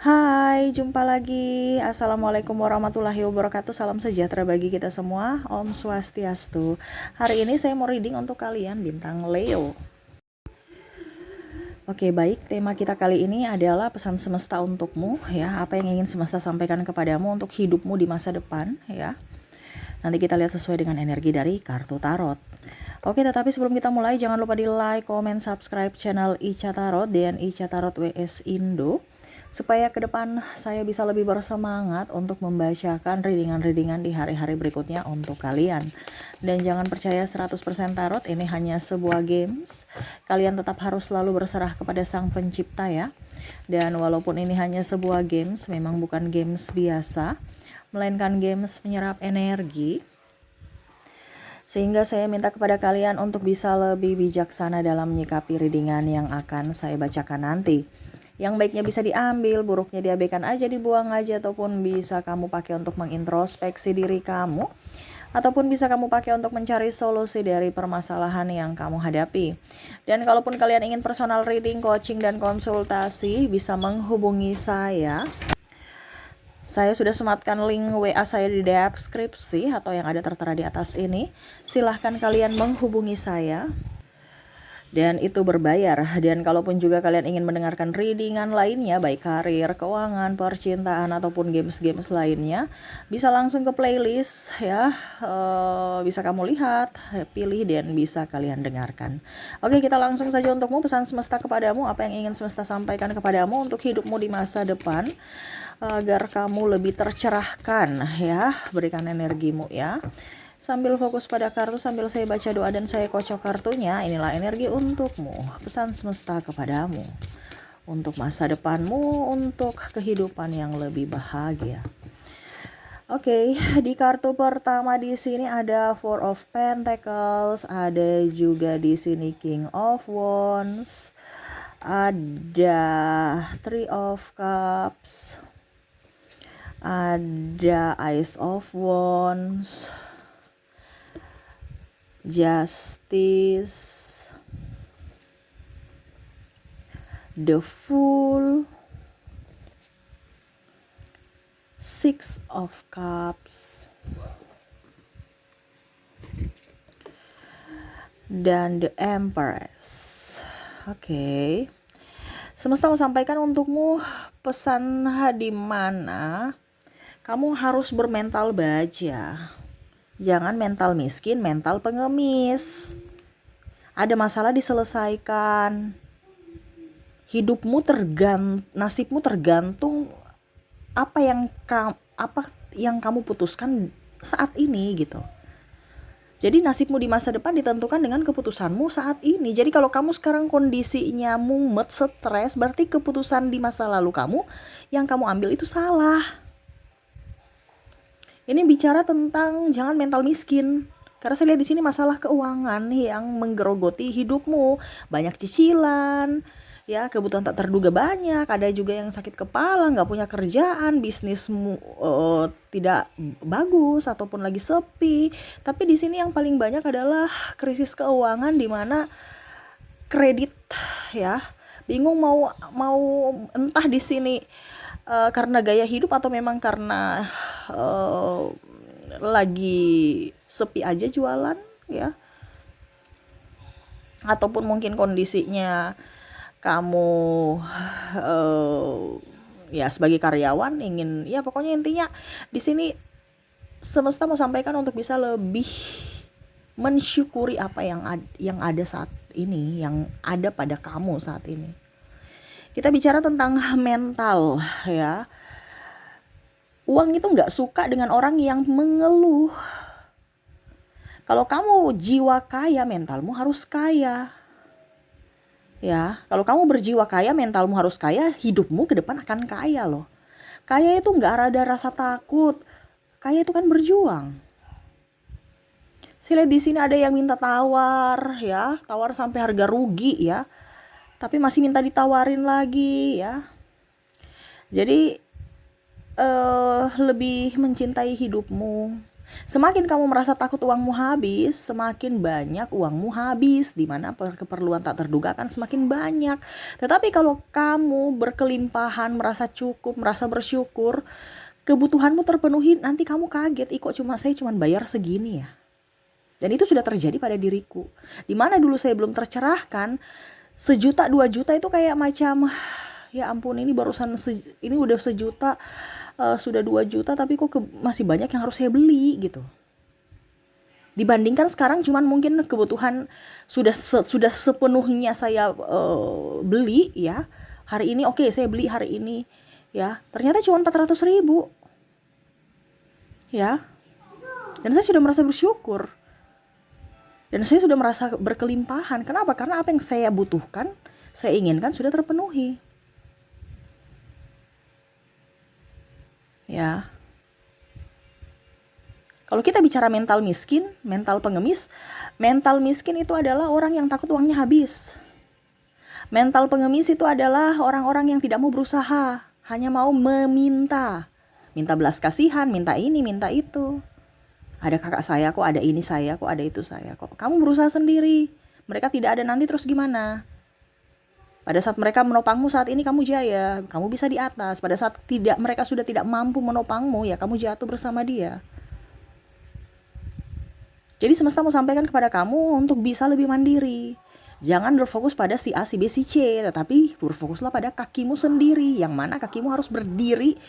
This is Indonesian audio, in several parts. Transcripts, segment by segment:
Hai, jumpa lagi. Assalamualaikum warahmatullahi wabarakatuh. Salam sejahtera bagi kita semua. Om Swastiastu. Hari ini saya mau reading untuk kalian bintang Leo. Oke, baik. Tema kita kali ini adalah pesan semesta untukmu, ya. Apa yang ingin semesta sampaikan kepadamu untuk hidupmu di masa depan, ya. Nanti kita lihat sesuai dengan energi dari kartu tarot. Oke, tetapi sebelum kita mulai, jangan lupa di like, comment, subscribe channel Ica Tarot dan Ica Tarot WS Indo, supaya ke depan saya bisa lebih bersemangat untuk membacakan readingan-readingan di hari-hari berikutnya untuk kalian. Dan jangan percaya 100% tarot, ini hanya sebuah games. Kalian tetap harus selalu berserah kepada Sang Pencipta, ya. Dan walaupun ini hanya sebuah games, memang bukan games biasa, melainkan games menyerap energi. Sehingga saya minta kepada kalian untuk bisa lebih bijaksana dalam menyikapi readingan yang akan saya bacakan nanti. Yang baiknya bisa diambil, buruknya diabaikan aja, dibuang aja, ataupun bisa kamu pakai untuk mengintrospeksi diri kamu, ataupun bisa kamu pakai untuk mencari solusi dari permasalahan yang kamu hadapi. Dan kalaupun kalian ingin personal reading, coaching, dan konsultasi, bisa menghubungi saya. Saya sudah sematkan link WA saya di deskripsi atau yang ada tertera di atas ini. Silahkan kalian menghubungi saya. Dan itu berbayar. Dan kalaupun juga kalian ingin mendengarkan readingan lainnya, baik karir, keuangan, percintaan, ataupun games-games lainnya, bisa langsung ke playlist, ya. Bisa kamu lihat, pilih, dan bisa kalian dengarkan. Oke, kita langsung saja untukmu, pesan semesta kepadamu, apa yang ingin semesta sampaikan kepadamu untuk hidupmu di masa depan, agar kamu lebih tercerahkan, ya. Berikan energimu, ya. Sambil fokus pada kartu, sambil saya baca doa dan saya kocok kartunya, inilah energi untukmu, pesan semesta kepadamu, untuk masa depanmu, untuk kehidupan yang lebih bahagia. Oke, di kartu pertama di sini ada Four of Pentacles, ada juga di sini King of Wands, ada Three of Cups, ada Ace of Wands, Justice, the Fool, Six of Cups, dan the Empress. Oke. Semesta mau sampaikan untukmu pesan di mana kamu harus bermental baja. Jangan mental miskin, mental pengemis. Ada masalah diselesaikan. Nasibmu tergantung apa yang kamu putuskan saat ini, gitu. Jadi nasibmu di masa depan ditentukan dengan keputusanmu saat ini. Jadi kalau kamu sekarang kondisinya mumet, stres, berarti keputusan di masa lalu kamu yang kamu ambil itu salah. Ini bicara tentang jangan mental miskin. Karena saya lihat di sini masalah keuangan yang menggerogoti hidupmu, banyak cicilan, ya, kebutuhan tak terduga banyak. Ada juga yang sakit kepala, nggak punya kerjaan, bisnismu tidak bagus ataupun lagi sepi. Tapi di sini yang paling banyak adalah krisis keuangan, di mana kredit, ya, bingung mau entah di sini karena gaya hidup atau memang karena lagi sepi aja jualan, ya, ataupun mungkin kondisinya kamu ya sebagai karyawan ingin, ya, pokoknya intinya di sini semesta mau sampaikan untuk bisa lebih mensyukuri apa yang ada saat ini, yang ada pada kamu saat ini. Kita bicara tentang mental, ya. Uang itu nggak suka dengan orang yang mengeluh. Kalau kamu jiwa kaya, mentalmu harus kaya. Ya, kalau kamu berjiwa kaya, mentalmu harus kaya, hidupmu ke depan akan kaya loh. Kaya itu nggak ada rasa takut. Kaya itu kan berjuang. Saya lihat di sini ada yang minta tawar, ya, tawar sampai harga rugi, ya, tapi masih minta ditawarin lagi, ya. Jadi lebih mencintai hidupmu, Semakin kamu merasa takut uangmu habis, semakin banyak uangmu habis, di mana keperluan tak terduga akan semakin banyak. Tetapi kalau kamu berkelimpahan, merasa cukup, merasa bersyukur, kebutuhanmu terpenuhi, nanti kamu kaget, kok saya cuma bayar segini ya. Dan itu sudah terjadi pada diriku. Di mana dulu saya belum tercerahkan, 1 juta 2 juta itu kayak macam, ya ampun, ini barusan ini udah 1 juta, sudah 2 juta, tapi kok masih banyak yang harus saya beli gitu. Dibandingkan sekarang cuman mungkin kebutuhan sudah sepenuhnya saya beli ya. Hari ini oke, saya beli hari ini ya. Ternyata cuma 400.000 ya. Dan saya sudah merasa bersyukur. Dan saya sudah merasa berkelimpahan. Kenapa? Karena apa yang saya butuhkan, saya inginkan sudah terpenuhi. Ya. Kalau kita bicara mental miskin, mental pengemis, mental miskin itu adalah orang yang takut uangnya habis. Mental pengemis itu adalah orang-orang yang tidak mau berusaha, hanya mau meminta. Minta belas kasihan, minta ini, minta itu. Ada kakak saya kok, ada ini saya kok, ada itu saya kok. Kamu berusaha sendiri. Mereka tidak ada nanti, terus gimana? Pada saat mereka menopangmu saat ini kamu jaya, kamu bisa di atas. Pada saat mereka sudah tidak mampu menopangmu, ya kamu jatuh bersama dia. Jadi semesta mau sampaikan kepada kamu untuk bisa lebih mandiri. Jangan berfokus pada si A, si B, si C, tetapi berfokuslah pada kakimu sendiri. Yang mana kakimu harus berdiri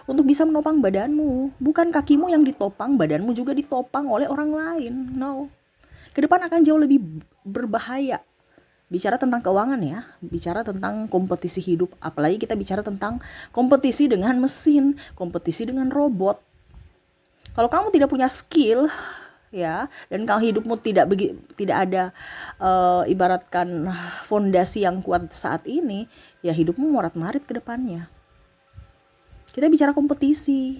untuk bisa menopang badanmu. Bukan kakimu yang ditopang, badanmu juga ditopang oleh orang lain. No. Ke depan akan jauh lebih berbahaya. Bicara tentang keuangan ya, bicara tentang kompetisi hidup. Apalagi kita bicara tentang kompetisi dengan mesin, kompetisi dengan robot. Kalau kamu tidak punya skill ya, dan kalau hidupmu tidak ada ibaratkan fondasi yang kuat saat ini, ya hidupmu morat-marit ke depannya. Kita bicara kompetisi.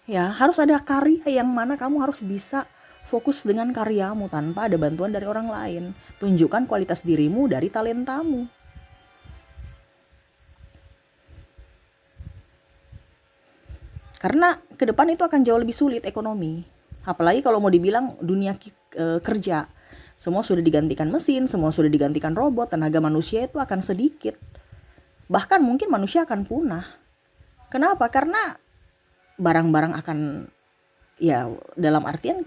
Ya, harus ada karya yang mana kamu harus bisa fokus dengan karyamu tanpa ada bantuan dari orang lain. Tunjukkan kualitas dirimu dari talentamu. Karena ke depan itu akan jauh lebih sulit ekonomi. Apalagi kalau mau dibilang dunia kerja. Semua sudah digantikan mesin, semua sudah digantikan robot, tenaga manusia itu akan sedikit. Bahkan mungkin manusia akan punah. Kenapa? Karena barang-barang akan, ya dalam artian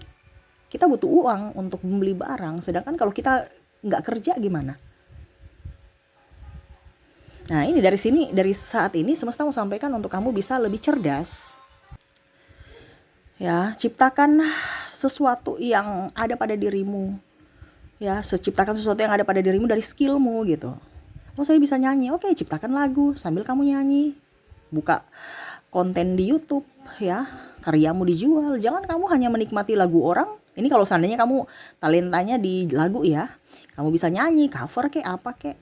kita butuh uang untuk membeli barang. Sedangkan kalau kita nggak kerja gimana? Nah ini dari saat ini semesta mau sampaikan untuk kamu bisa lebih cerdas. Ya, ciptakan sesuatu yang ada pada dirimu. Ya, ciptakan sesuatu yang ada pada dirimu dari skillmu gitu. Oh saya bisa nyanyi, oke ciptakan lagu sambil kamu nyanyi. Buka konten di YouTube ya, karyamu dijual. Jangan kamu hanya menikmati lagu orang. Ini kalau seandainya kamu talentanya di lagu ya, kamu bisa nyanyi, cover kek, apa kek.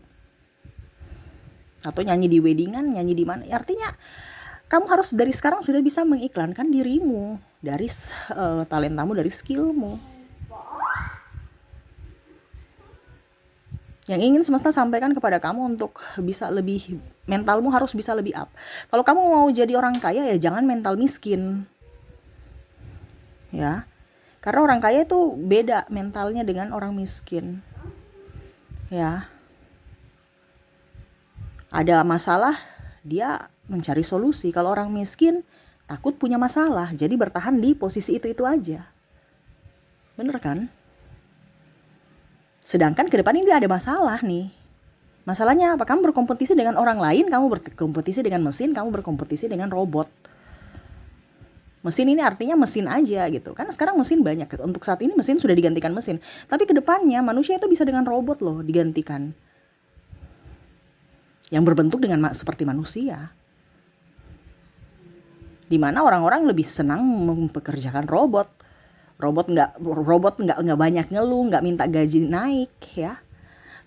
Atau nyanyi di weddingan, nyanyi di mana. Artinya kamu harus dari sekarang sudah bisa mengiklankan dirimu dari talentamu, dari skillmu. Yang ingin semesta sampaikan kepada kamu untuk bisa lebih, mentalmu harus bisa lebih up. Kalau kamu mau jadi orang kaya ya jangan mental miskin. Ya. Karena orang kaya itu beda mentalnya dengan orang miskin. Ya. Ada masalah, dia mencari solusi. Kalau orang miskin takut punya masalah, jadi bertahan di posisi itu aja. Bener kan? Sedangkan ke depan ini ada masalah nih. Masalahnya apa? Kamu berkompetisi dengan orang lain, kamu berkompetisi dengan mesin, kamu berkompetisi dengan robot. Mesin ini artinya mesin aja gitu. Kan sekarang mesin banyak. Untuk saat ini mesin sudah digantikan mesin. Tapi ke depannya manusia itu bisa dengan robot loh digantikan. Yang berbentuk dengan seperti manusia. Dimana orang-orang lebih senang mempekerjakan robot. Robot nggak banyak ngeluh, nggak minta gaji naik ya.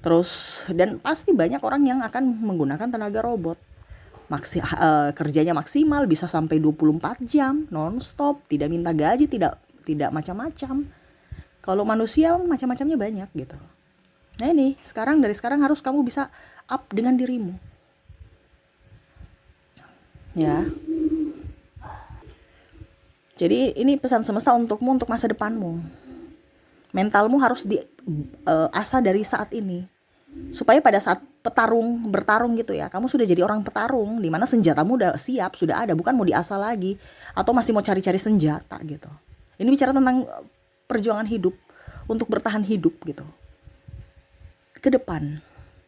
Terus dan pasti banyak orang yang akan menggunakan tenaga robot. Kerjanya maksimal bisa sampai 24 jam non-stop, tidak minta gaji, tidak macam-macam. Kalau manusia macam-macamnya banyak gitu. Nah ini dari sekarang harus kamu bisa up dengan dirimu. Ya. Jadi ini pesan semesta untukmu, untuk masa depanmu. Mentalmu harus diasah dari saat ini, supaya pada saat bertarung gitu ya, kamu sudah jadi orang petarung, dimana senjatamu udah siap, sudah ada, bukan mau diasah lagi, atau masih mau cari-cari senjata gitu. Ini bicara tentang perjuangan hidup, untuk bertahan hidup gitu, ke depan.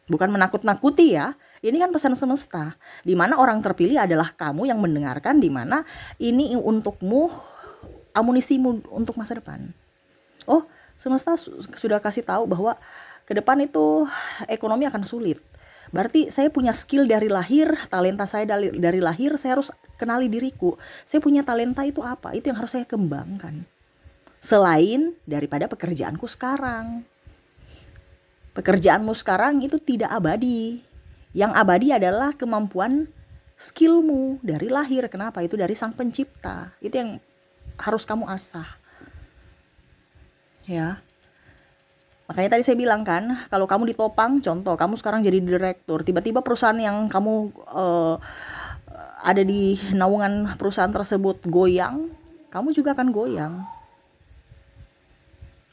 Bukan menakut-nakuti ya, ini kan pesan semesta, dimana orang terpilih adalah kamu yang mendengarkan, dimana ini untukmu, amunisimu untuk masa depan. Oh, semesta sudah kasih tahu bahwa ke depan itu ekonomi akan sulit. Berarti saya punya skill dari lahir, talenta saya dari lahir, saya harus kenali diriku. Saya punya talenta itu apa? Itu yang harus saya kembangkan. Selain daripada pekerjaanku sekarang. Pekerjaanmu sekarang itu tidak abadi. Yang abadi adalah kemampuan skillmu dari lahir. Kenapa? Itu dari Sang Pencipta. Itu yang harus kamu asah. Ya. Makanya tadi saya bilang kan, kalau kamu ditopang, contoh kamu sekarang jadi direktur, tiba-tiba perusahaan yang kamu ada di naungan perusahaan tersebut goyang, kamu juga akan goyang.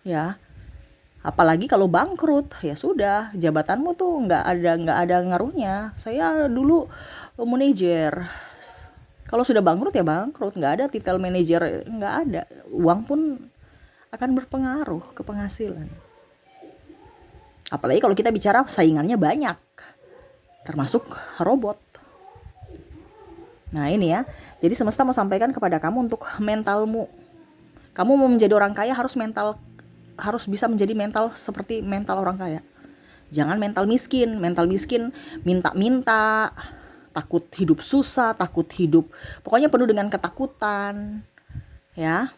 Ya. Apalagi kalau bangkrut, ya sudah, jabatanmu tuh nggak ada ngaruhnya. Saya dulu manajer. Kalau sudah bangkrut ya bangkrut, nggak ada titel manajer, nggak ada. Uang pun akan berpengaruh ke penghasilan. Apalagi kalau kita bicara saingannya banyak, termasuk robot. Nah ini ya, jadi semesta mau sampaikan kepada kamu untuk mentalmu. Kamu mau menjadi orang kaya harus bisa menjadi mental seperti mental orang kaya. Jangan mental miskin minta-minta, takut hidup susah, takut hidup, pokoknya penuh dengan ketakutan, ya.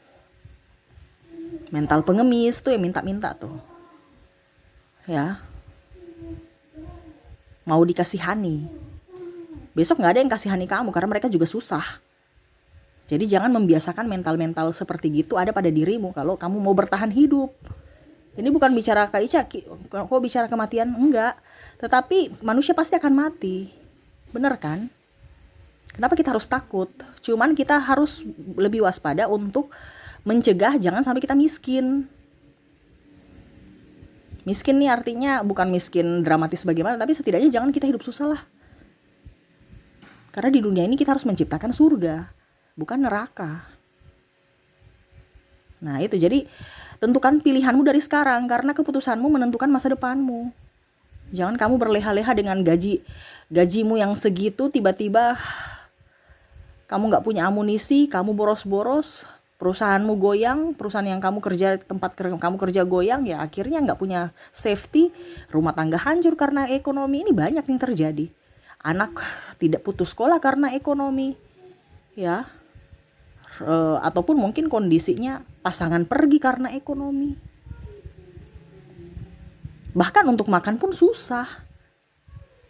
Mental pengemis tuh yang minta-minta tuh. Ya, mau dikasihani, besok nggak ada yang kasihani kamu karena mereka juga susah. Jadi jangan membiasakan mental-mental seperti gitu ada pada dirimu kalau kamu mau bertahan hidup. Ini bukan bicara Kak Ica, kok bicara kematian, enggak. Tetapi manusia pasti akan mati, bener kan? Kenapa kita harus takut? Cuman kita harus lebih waspada untuk mencegah jangan sampai kita miskin. Miskin nih artinya bukan miskin dramatis bagaimana, tapi setidaknya jangan kita hidup susah lah. Karena di dunia ini kita harus menciptakan surga, bukan neraka. Nah itu, jadi tentukan pilihanmu dari sekarang, karena keputusanmu menentukan masa depanmu. Jangan kamu berleha-leha dengan gajimu yang segitu, tiba-tiba kamu gak punya amunisi, kamu boros-boros, perusahaanmu goyang, perusahaan yang kamu kerja, tempat kamu kerja goyang, ya akhirnya nggak punya safety, rumah tangga hancur karena ekonomi. Ini banyak yang terjadi. Anak tidak putus sekolah karena ekonomi, ya, ataupun mungkin kondisinya pasangan pergi karena ekonomi. Bahkan untuk makan pun susah.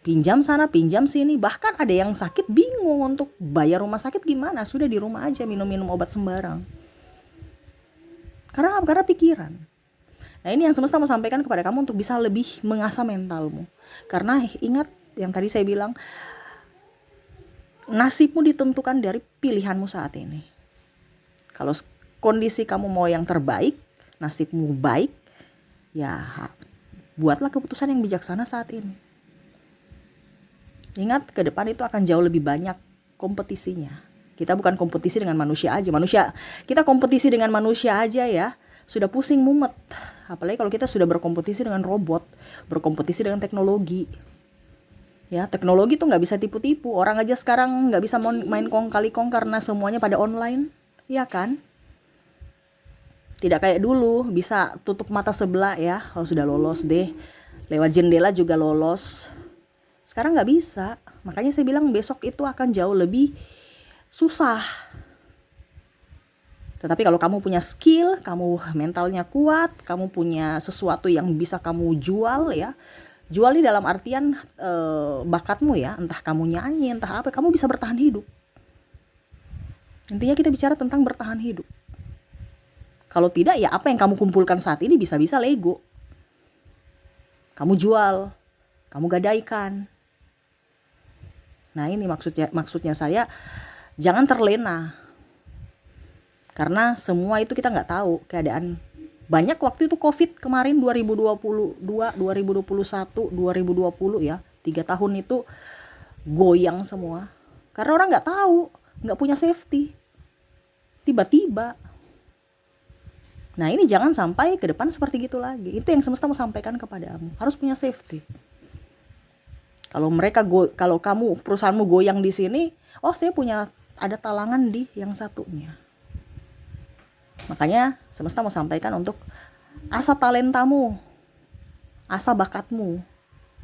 Pinjam sana, pinjam sini, bahkan ada yang sakit bingung untuk bayar rumah sakit gimana, sudah di rumah aja minum-minum obat sembarang. Karena pikiran. Nah ini yang semesta mau sampaikan kepada kamu untuk bisa lebih mengasah mentalmu. Karena ingat yang tadi saya bilang, nasibmu ditentukan dari pilihanmu saat ini. Kalau kondisi kamu mau yang terbaik, nasibmu baik, ya buatlah keputusan yang bijaksana saat ini. Ingat, ke depan itu akan jauh lebih banyak kompetisinya. Kita bukan kompetisi dengan manusia aja. Kita kompetisi dengan manusia aja ya, sudah pusing mumet. Apalagi kalau kita sudah berkompetisi dengan robot, berkompetisi dengan teknologi. Ya, teknologi tuh nggak bisa tipu-tipu. Orang aja sekarang nggak bisa main kong kali kong karena semuanya pada online, ya kan? Tidak kayak dulu bisa tutup mata sebelah ya, kalau sudah lolos deh. Lewat jendela juga lolos. Sekarang nggak bisa. Makanya saya bilang besok itu akan jauh lebih susah. Tetapi kalau kamu punya skill, kamu mentalnya kuat, kamu punya sesuatu yang bisa kamu jual ya. Jual dalam artian bakatmu ya, entah kamu nyanyi, entah apa, kamu bisa bertahan hidup. Intinya kita bicara tentang bertahan hidup. Kalau tidak ya apa yang kamu kumpulkan saat ini bisa-bisa Lego. Kamu jual, kamu gadaikan. Nah ini maksudnya saya, jangan terlena. Karena semua itu kita nggak tahu keadaan. Banyak waktu itu COVID kemarin 2022, 2021, 2020 ya, 3 tahun itu goyang semua. Karena orang nggak tahu, nggak punya safety. Tiba-tiba. Nah ini jangan sampai ke depan seperti gitu lagi. Itu yang semesta mau sampaikan kepadamu. Harus punya safety. Kalau kamu perusahaanmu goyang di sini, oh saya punya ada talangan di yang satunya. Makanya semesta mau sampaikan untuk asa talentamu, asa bakatmu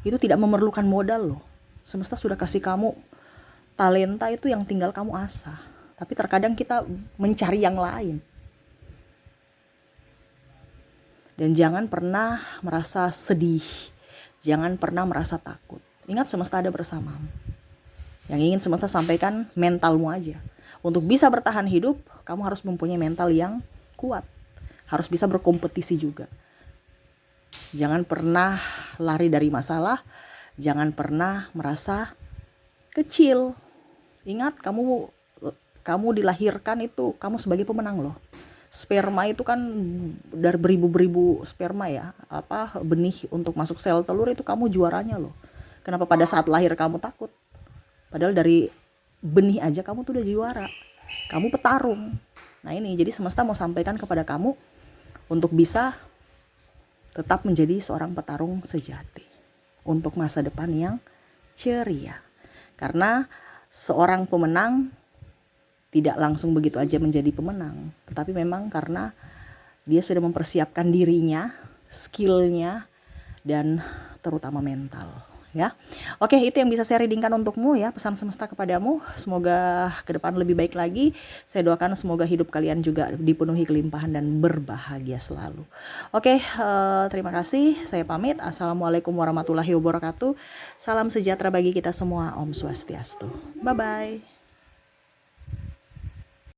itu tidak memerlukan modal loh. Semesta sudah kasih kamu talenta itu yang tinggal kamu asah. Tapi terkadang kita mencari yang lain. Dan jangan pernah merasa sedih. Jangan pernah merasa takut. Ingat semesta ada bersamamu. Yang ingin semesta sampaikan mentalmu aja. Untuk bisa bertahan hidup, kamu harus mempunyai mental yang kuat. Harus bisa berkompetisi juga. Jangan pernah lari dari masalah. Jangan pernah merasa kecil. Ingat, kamu dilahirkan itu kamu sebagai pemenang loh. Sperma itu kan dari beribu-beribu sperma ya, benih untuk masuk sel telur itu kamu juaranya loh. Kenapa pada saat lahir kamu takut? Padahal dari benih aja kamu tuh udah juara. Kamu petarung. Nah ini jadi semesta mau sampaikan kepada kamu untuk bisa tetap menjadi seorang petarung sejati untuk masa depan yang ceria. Karena seorang pemenang tidak langsung begitu aja menjadi pemenang, tetapi memang karena dia sudah mempersiapkan dirinya, skillnya, dan terutama mental. Ya, oke, itu yang bisa saya readingkan untukmu ya, pesan semesta kepadamu. Semoga ke depan lebih baik lagi. Saya doakan semoga hidup kalian juga dipenuhi kelimpahan dan berbahagia selalu. Oke, terima kasih. Saya pamit. Assalamualaikum warahmatullahi wabarakatuh. Salam sejahtera bagi kita semua. Om Swastiastu. Bye bye.